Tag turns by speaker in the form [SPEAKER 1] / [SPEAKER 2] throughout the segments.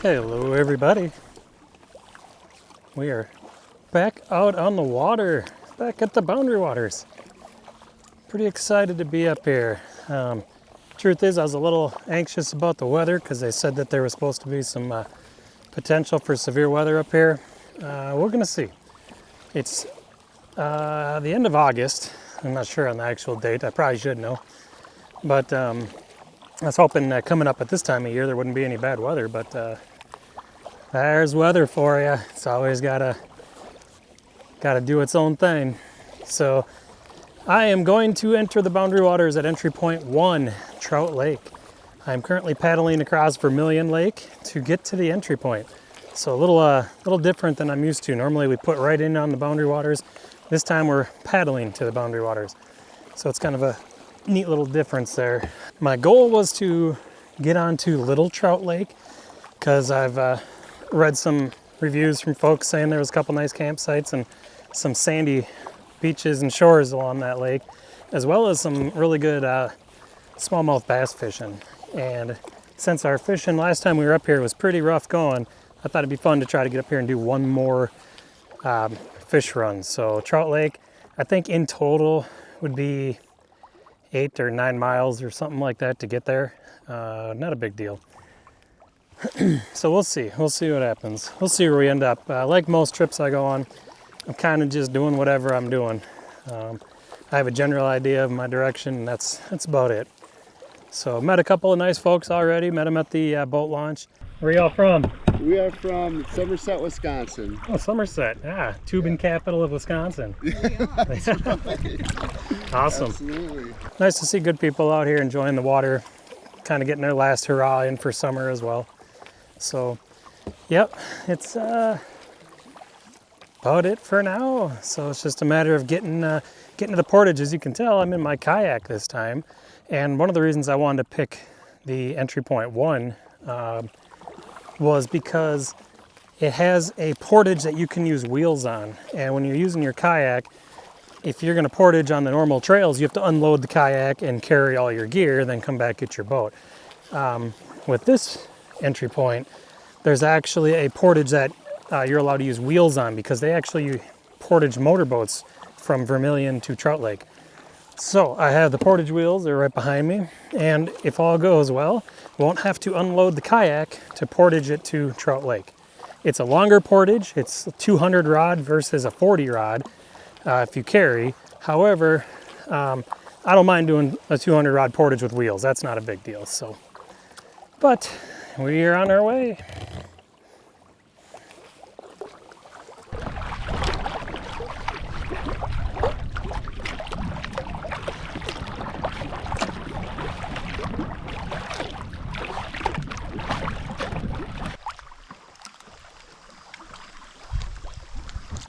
[SPEAKER 1] Hello everybody. We are back out on the water, back at the Boundary Waters. Pretty excited to be up here. Truth is, I was a little anxious about the weather because they said that there was supposed to be some potential for severe weather up here. We're gonna see. It's the end of August. I'm not sure on the actual date. I probably should know. But I was hoping coming up at this time of year there wouldn't be any bad weather, but there's weather for you. It's always gotta do its own thing. So I am going to enter the Boundary Waters at entry point 1, Trout Lake. I'm currently paddling across Vermilion Lake to get to the entry point. So a little different than I'm used to. Normally we put right in on the Boundary Waters. This time we're paddling to the Boundary Waters. So it's kind of a neat little difference there. My goal was to get onto Little Trout Lake because I've read some reviews from folks saying there was a couple nice campsites and some sandy beaches and shores along that lake, as well as some really good smallmouth bass fishing. And since our fishing last time we were up here was pretty rough going, I thought it'd be fun to try to get up here and do one more fish run. So Trout Lake, I think in total would be 8 or 9 miles or something like that to get there. Not a big deal. So we'll see what happens. We'll see where we end up. Like most trips I go on, I'm kind of just doing whatever I'm doing. I have a general idea of my direction, and that's about it. So met a couple of nice folks already. Met them at the boat launch. Where y'all from?
[SPEAKER 2] We are from Somerset, Wisconsin.
[SPEAKER 1] Oh, Somerset. Tubing capital of Wisconsin.
[SPEAKER 2] That's right.
[SPEAKER 1] Awesome.
[SPEAKER 2] Absolutely.
[SPEAKER 1] Nice to see good people out here enjoying the water, kind of getting their last hurrah in for summer as well. So, yep, it's about it for now. So it's just a matter of getting to the portage. As you can tell, I'm in my kayak this time. And one of the reasons I wanted to pick the entry point 1 was because it has a portage that you can use wheels on. And when you're using your kayak, if you're going to portage on the normal trails, you have to unload the kayak and carry all your gear, then come back get your boat. With this entry point, there's actually a portage that you're allowed to use wheels on because they actually portage motorboats from Vermilion to Trout Lake. So I have the portage wheels, they're right behind me, and if all goes well, won't have to unload the kayak to portage it to Trout Lake. It's a longer portage, it's a 200 rod versus a 40 rod if you carry. However, I don't mind doing a 200 rod portage with wheels, that's not a big deal. So, but we are on our way.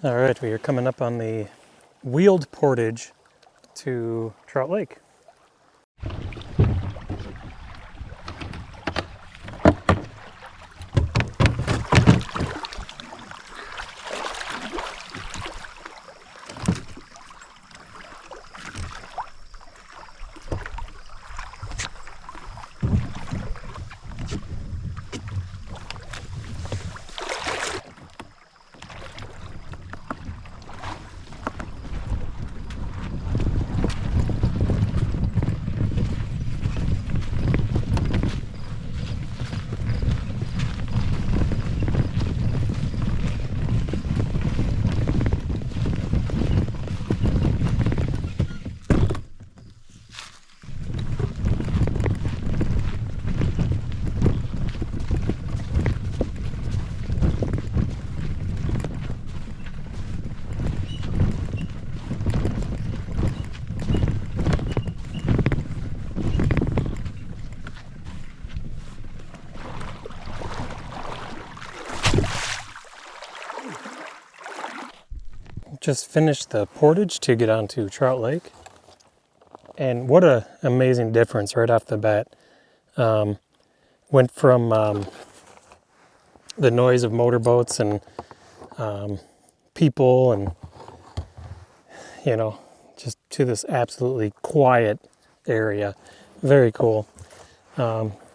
[SPEAKER 1] All right, we are coming up on the wheeled portage to Trout Lake. Just finished the portage to get onto Trout Lake, and what a amazing difference right off the bat. Went from the noise of motorboats and people and just to this absolutely quiet area. Very cool.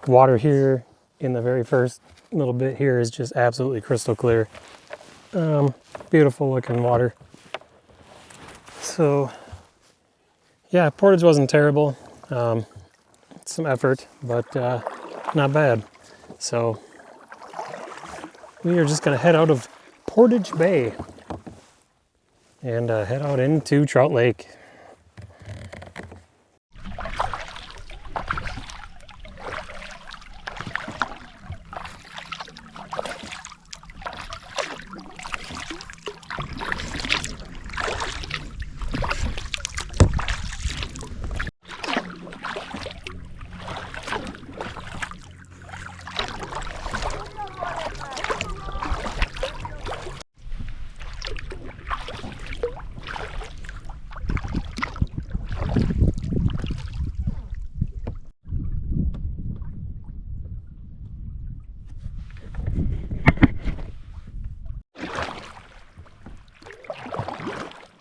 [SPEAKER 1] Water here in the very first little bit here is just absolutely crystal clear. Beautiful looking water. So yeah, portage wasn't terrible. Some effort, but not bad. So we are just gonna head out of Portage Bay and head out into Trout Lake.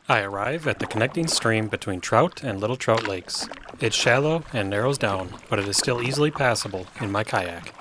[SPEAKER 1] I arrive at the connecting stream between Trout and Little Trout Lakes. It's shallow and narrows down, but it is still easily passable in my kayak.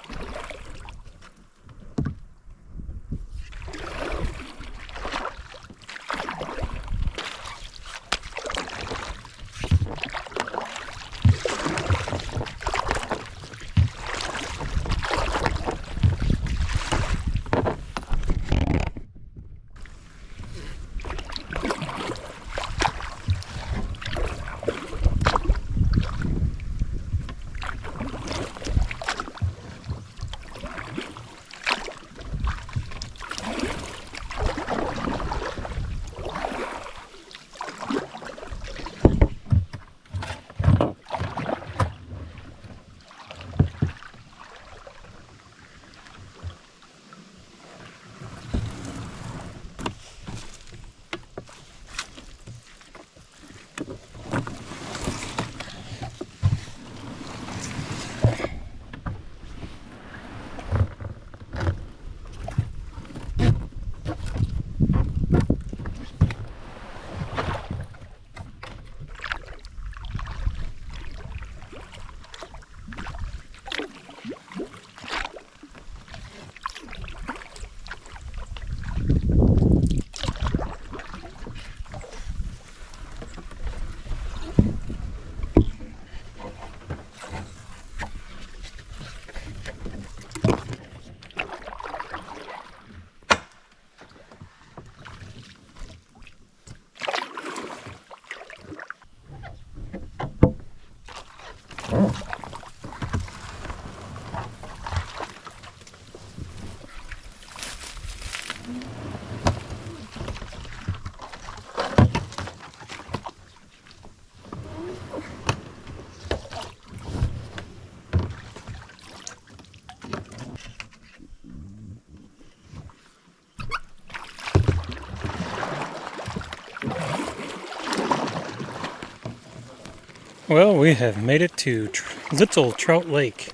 [SPEAKER 1] Well, we have made it to Little Trout Lake.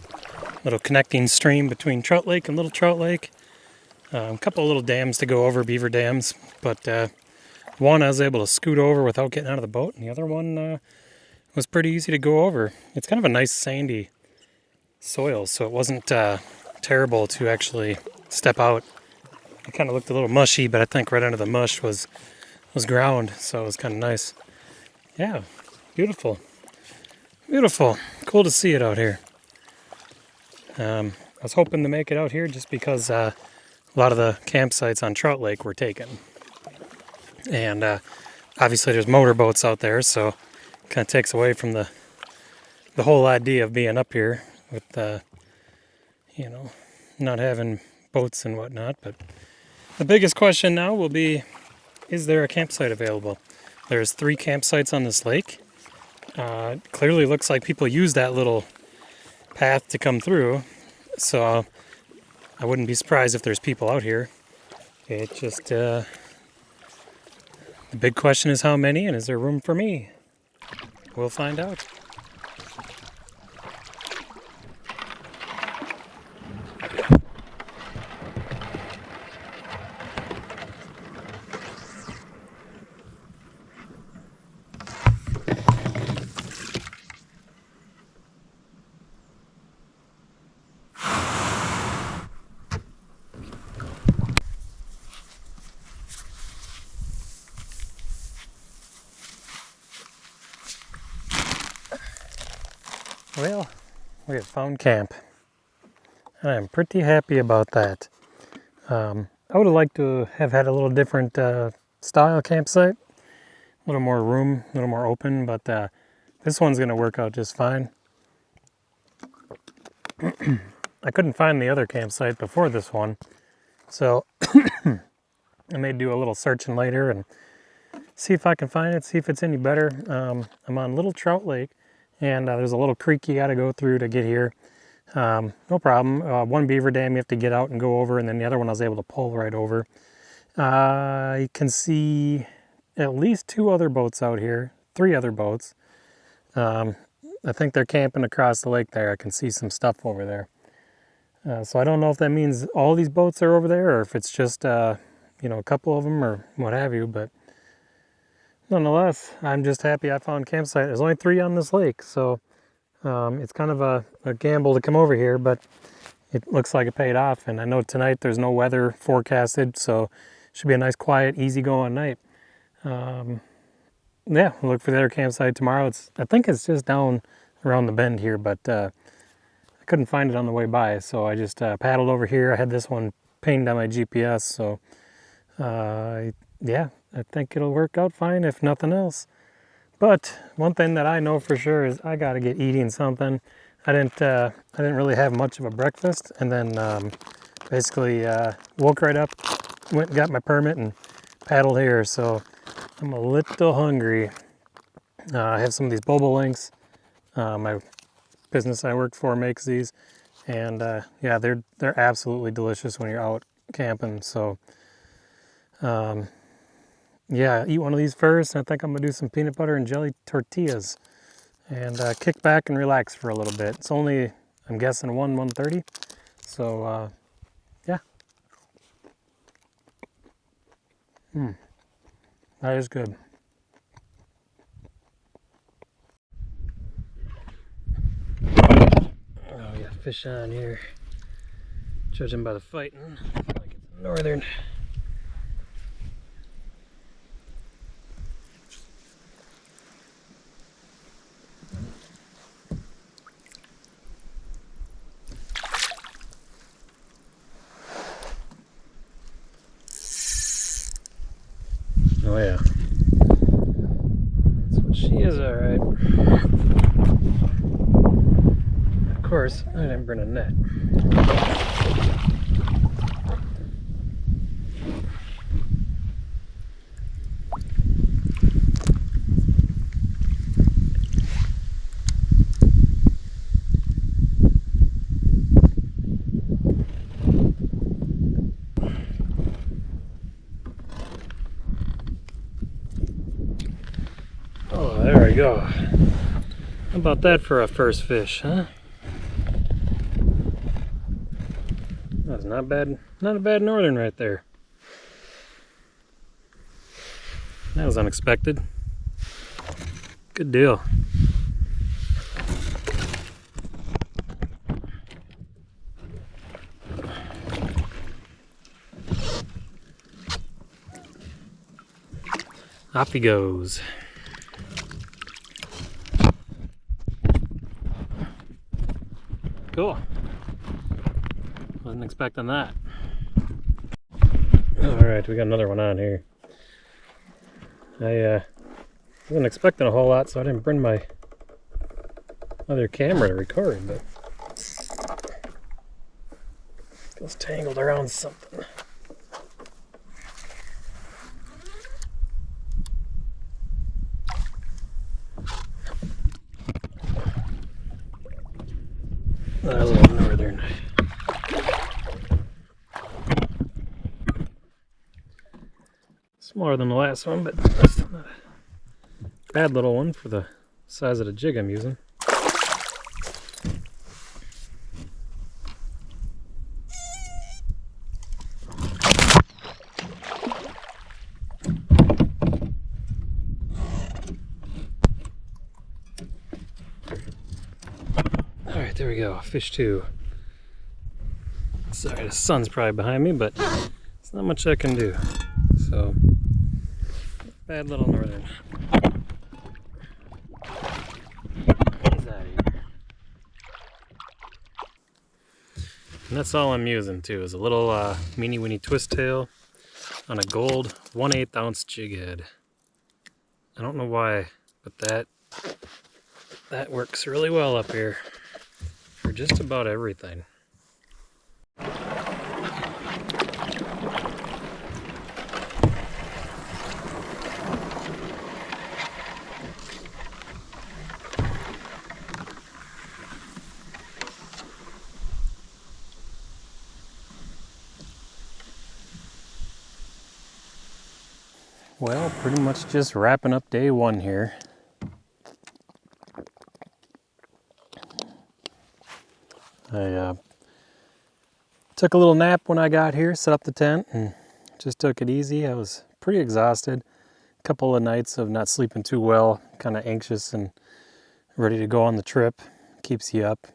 [SPEAKER 1] Little connecting stream between Trout Lake and Little Trout Lake. A couple of little dams to go over, beaver dams, but one I was able to scoot over without getting out of the boat, and the other one was pretty easy to go over. It's kind of a nice sandy soil, so it wasn't terrible to actually step out. It kind of looked a little mushy, but I think right under the mush was ground, so it was kind of nice. Yeah, beautiful. Beautiful. Cool to see it out here. I was hoping to make it out here just because a lot of the campsites on Trout Lake were taken. And obviously there's motorboats out there, so it kind of takes away from the whole idea of being up here with, not having boats and whatnot. But the biggest question now will be, is there a campsite available? There's 3 campsites on this lake. Clearly looks like people use that little path to come through, so I wouldn't be surprised if there's people out here. It just, the big question is how many, and is there room for me? We'll find out. Well, we have found camp, and I'm pretty happy about that. I would have liked to have had a little different style campsite, a little more room, a little more open, but this one's going to work out just fine. I couldn't find the other campsite before this one, so I may do a little searching later and see if I can find it, see if it's any better. I'm on Little Trout Lake, and there's a little creek you got to go through to get here. No problem. One beaver dam you have to get out and go over, and then the other one I was able to pull right over. You can see at least 2 other boats out here, 3 other boats. I think they're camping across the lake there. I can see some stuff over there. So I don't know if that means all these boats are over there or if it's just, a couple of them or what have you. But nonetheless, I'm just happy I found a campsite. There's only 3 on this lake, so it's kind of a gamble to come over here, but it looks like it paid off. And I know tonight there's no weather forecasted, so it should be a nice, quiet, easygoing night. Yeah, we'll look for the other campsite tomorrow. I think it's just down around the bend here, but I couldn't find it on the way by, so I just paddled over here. I had this one pinged on my GPS, so yeah, I think it'll work out fine if nothing else. But one thing that I know for sure is I got to get eating something. I didn't really have much of a breakfast, and then basically woke right up, went and got my permit and paddled here. So I'm a little hungry. I have some of these boba links. My business I work for makes these, and yeah, they're absolutely delicious when you're out camping. So yeah, eat one of these first, and I think I'm gonna do some peanut butter and jelly tortillas and kick back and relax for a little bit. It's only, I'm guessing, 1:30, so yeah. That is good. Oh, we got fish on here. Judging by the fighting, like it's northern. Oh yeah. That's what she is, alright. Of course, I didn't bring a net. Oh, there we go. How about that for a first fish, huh? That's not bad. Not a bad northern right there. That was unexpected. Good deal. Off he goes. Cool. Wasn't expecting that. Alright, we got another one on here. I wasn't expecting a whole lot, so I didn't bring my other camera to record, but it was tangled around something. That was a little northern. Smaller than the last one, but that's not a bad little one for the size of the jig I'm using. Alright, there we go. Fish 2. Sorry, the sun's probably behind me, but there's not much I can do. So, bad little northern. He's out of here. that's all I'm using too, is a little meeny weeny twist tail on a gold 1/8 ounce jig head. I don't know why, but that works really well up here for just about everything. Well, pretty much just wrapping up day one here. I took a little nap when I got here, set up the tent, and just took it easy. I was pretty exhausted. A couple of nights of not sleeping too well, kind of anxious and ready to go on the trip. Keeps you up.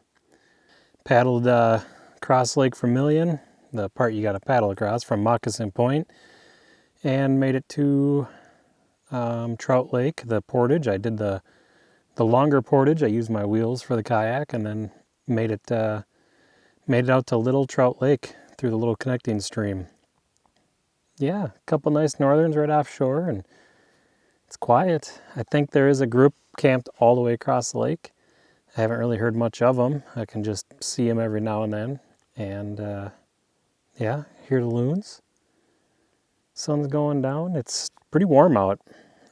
[SPEAKER 1] Paddled across Lake Vermilion, the part you got to paddle across from Moccasin Point, and made it to Trout Lake, the portage. I did the longer portage. I used my wheels for the kayak, and then made it out to Little Trout Lake through the little connecting stream. Yeah, a couple nice northerns right offshore, and it's quiet. I think there is a group camped all the way across the lake. I haven't really heard much of them. I can just see them every now and then. And yeah, hear the loons. Sun's going down. It's pretty warm out.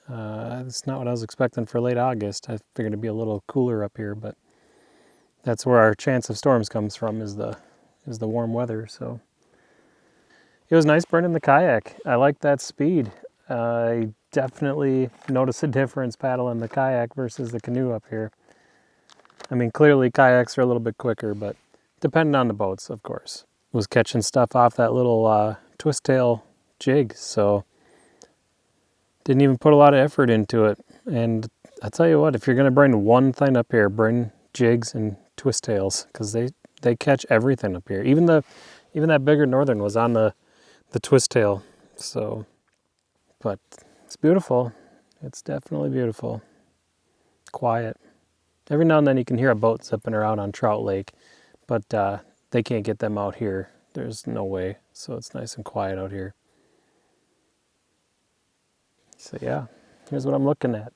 [SPEAKER 1] It's not what I was expecting for late August. I figured it'd be a little cooler up here, but that's where our chance of storms comes from, is the warm weather. So it was nice burning the kayak. I like that speed. I definitely notice a difference paddling the kayak versus the canoe up here. I mean, clearly kayaks are a little bit quicker, but depending on the boats, of course. Was catching stuff off that little twist tail jig, so didn't even put a lot of effort into it. And I tell you what, if you're gonna bring one thing up here, bring jigs and twist tails, because they catch everything up here. Even that bigger northern was on the twist tail. So, but it's beautiful. It's definitely beautiful. Quiet. Every now and then you can hear a boat zipping around on Trout Lake, but they can't get them out here. There's no way. So it's nice and quiet out here. So yeah, here's what I'm looking at.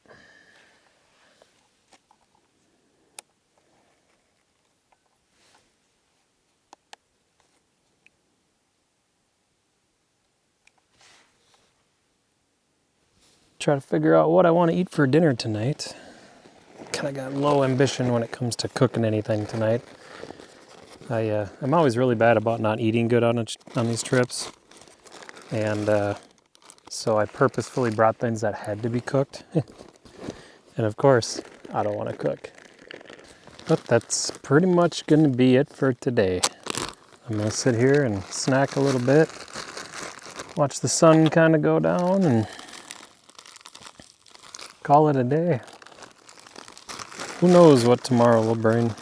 [SPEAKER 1] Try to figure out what I want to eat for dinner tonight. Kind of got low ambition when it comes to cooking anything tonight. I'm always really bad about not eating good on these trips, and so I purposefully brought things that had to be cooked. And of course, I don't want to cook. But that's pretty much going to be it for today. I'm going to sit here and snack a little bit, watch the sun kind of go down, and call it a day. Who knows what tomorrow will bring.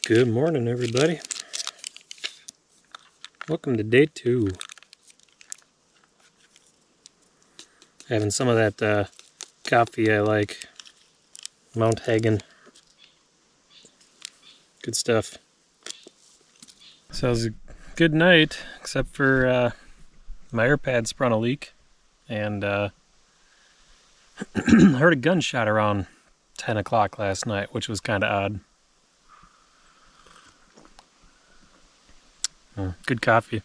[SPEAKER 1] Good morning, everybody. Welcome to day 2. Having some of that coffee I like. Mount Hagen. Good stuff. So it was a good night, except for my AirPad sprung a leak, and I heard a gunshot around 10 o'clock last night, which was kind of odd. Good coffee.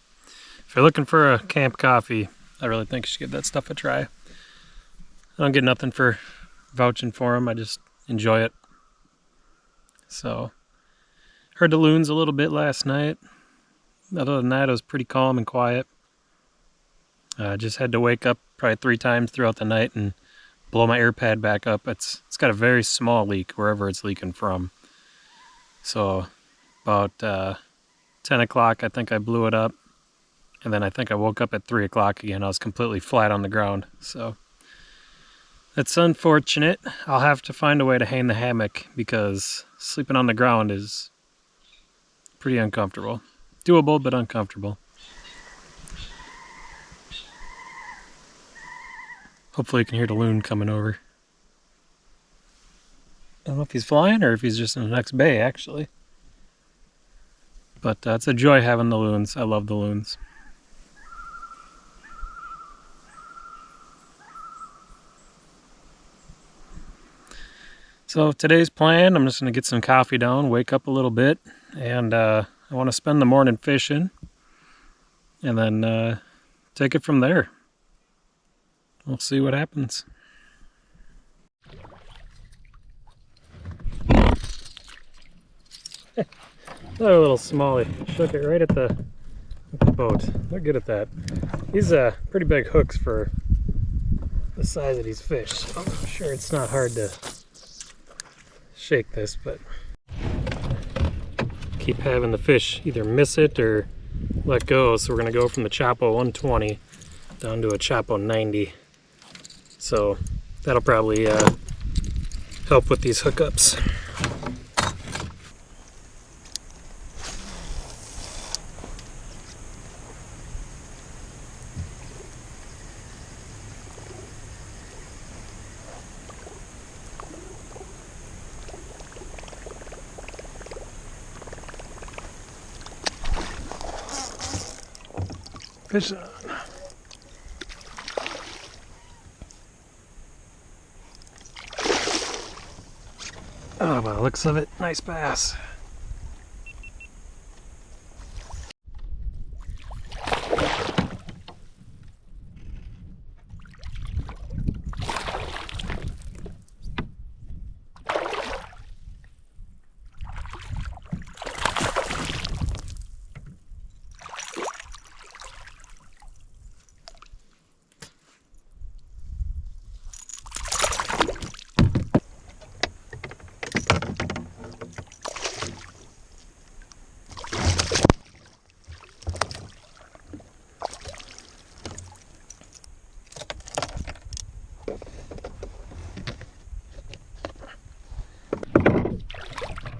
[SPEAKER 1] If you're looking for a camp coffee, I really think you should give that stuff a try. I don't get nothing for vouching for them, I just enjoy it. So, heard the loons a little bit last night. Other than that, it was pretty calm and quiet. Just had to wake up probably 3 times throughout the night and blow my AirPad back up. It's got a very small leak wherever it's leaking from. So About 10 o'clock, I think I blew it up. And then I think I woke up at 3 o'clock again. I was completely flat on the ground. So it's unfortunate. I'll have to find a way to hang the hammock because sleeping on the ground is pretty uncomfortable. Doable, but uncomfortable. Hopefully you can hear the loon coming over. I don't know if he's flying or if he's just in the next bay, actually. But it's a joy having the loons. I love the loons. So today's plan, I'm just going to get some coffee down, wake up a little bit, and I want to spend the morning fishing, and then take it from there. We'll see what happens. Another little smallie. Shook it right at the boat. They're good at that. These pretty big hooks for the size of these fish. So I'm sure it's not hard to shake this, but keep having the fish either miss it or let go. So we're gonna go from the Chapo 120 down to a Chapo 90. So that'll probably help with these hookups. Fish on. Oh, by the looks of it, nice bass.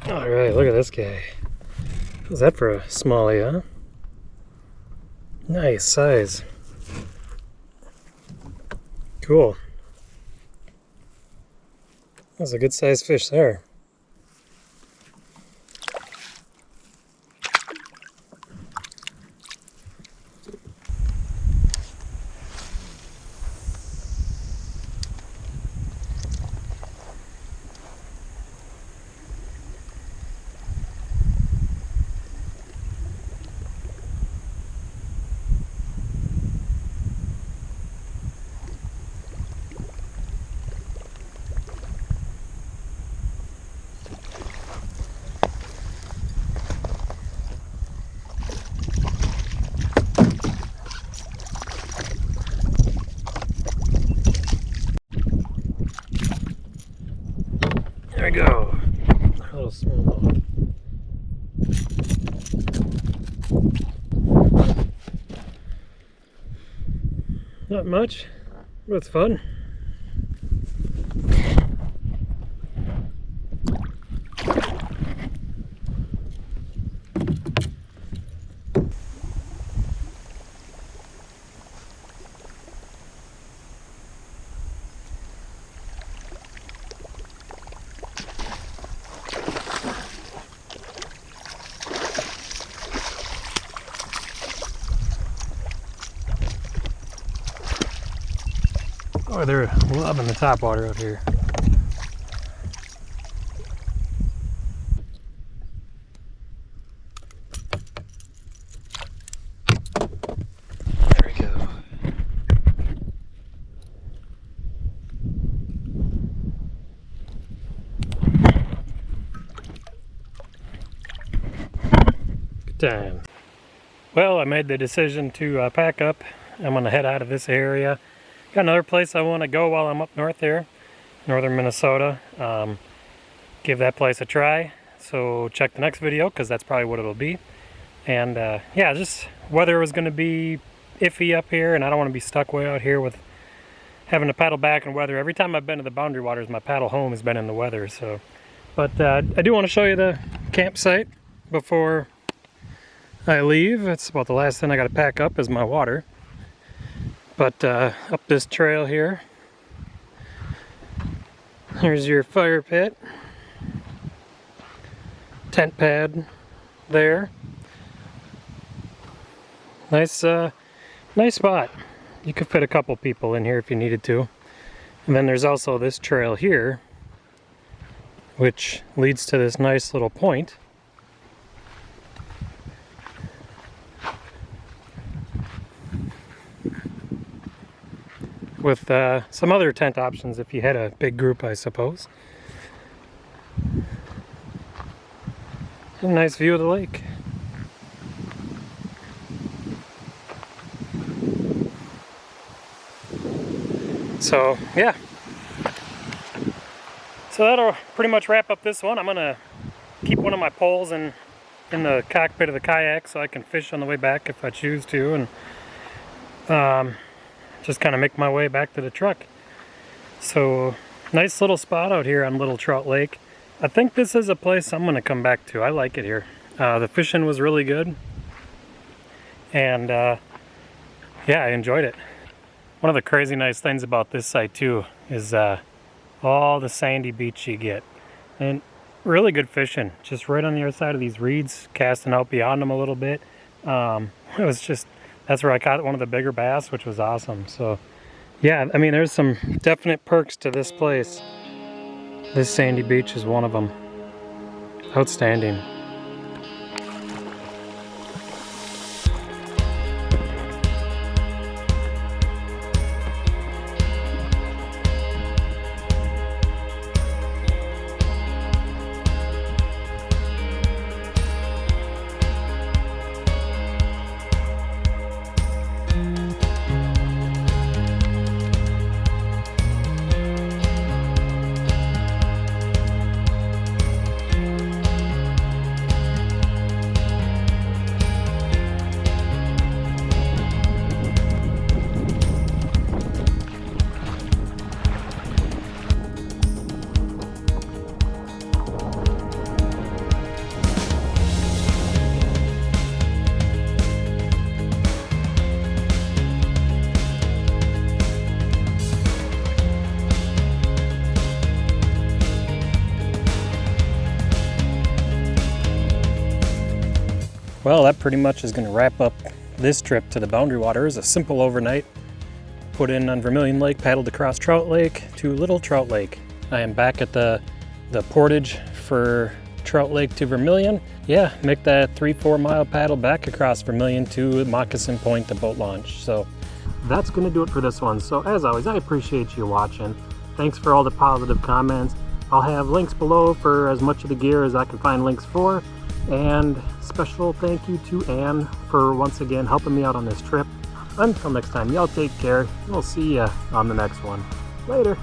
[SPEAKER 1] Alright, look at this guy. How's that for a smallie, huh? Nice size. Cool. That's a good sized fish there. There we go. A little small. Not much, but it's fun. Oh, they're loving the top water out here. There we go. Good time. Well, I made the decision to pack up. I'm gonna head out of this area. Got another place I want to go while I'm up north here, northern Minnesota. Give that place a try. so check the next video because that's probably what it'll be. And yeah, just weather was going to be iffy up here, and I don't want to be stuck way out here with having to paddle back in weather. Every time I've been to the Boundary Waters, my paddle home has been in the weather. So, but I do want to show you the campsite before I leave. It's about the last thing I got to pack up is my water. But up this trail here, here's your fire pit, tent pad there. Nice, nice spot. You could fit a couple people in here if you needed to. And then there's also this trail here, which leads to this nice little point. With some other tent options if you had a big group, I suppose. A nice view of the lake. So yeah, so that'll pretty much wrap up this one. I'm gonna keep one of my poles in the cockpit of the kayak so I can fish on the way back if I choose to, and just kind of make my way back to the truck. So nice little spot out here on Little Trout Lake. I think this is a place I'm gonna come back to. I like it here. The fishing was really good, and yeah, I enjoyed it. One of the crazy nice things about this site too is all the sandy beach you get, and really good fishing just right on the other side of these reeds, casting out beyond them a little bit. It was just, that's where I caught one of the bigger bass, which was awesome. So yeah, I mean, there's some definite perks to this place. This sandy beach is one of them. Outstanding. Well, that pretty much is going to wrap up this trip to the Boundary Waters. A simple overnight. Put in on Vermilion Lake, paddled across Trout Lake to Little Trout Lake. I am back at the portage for Trout Lake to Vermilion. Yeah, make that 3-4 mile paddle back across Vermilion to Moccasin Point, the boat launch. So that's going to do it for this one. So as always, I appreciate you watching. Thanks for all the positive comments. I'll have links below for as much of the gear as I can find links for. And special thank you to Anne for once again helping me out on this trip. Until next time, y'all take care. We'll see ya on the next one. Later.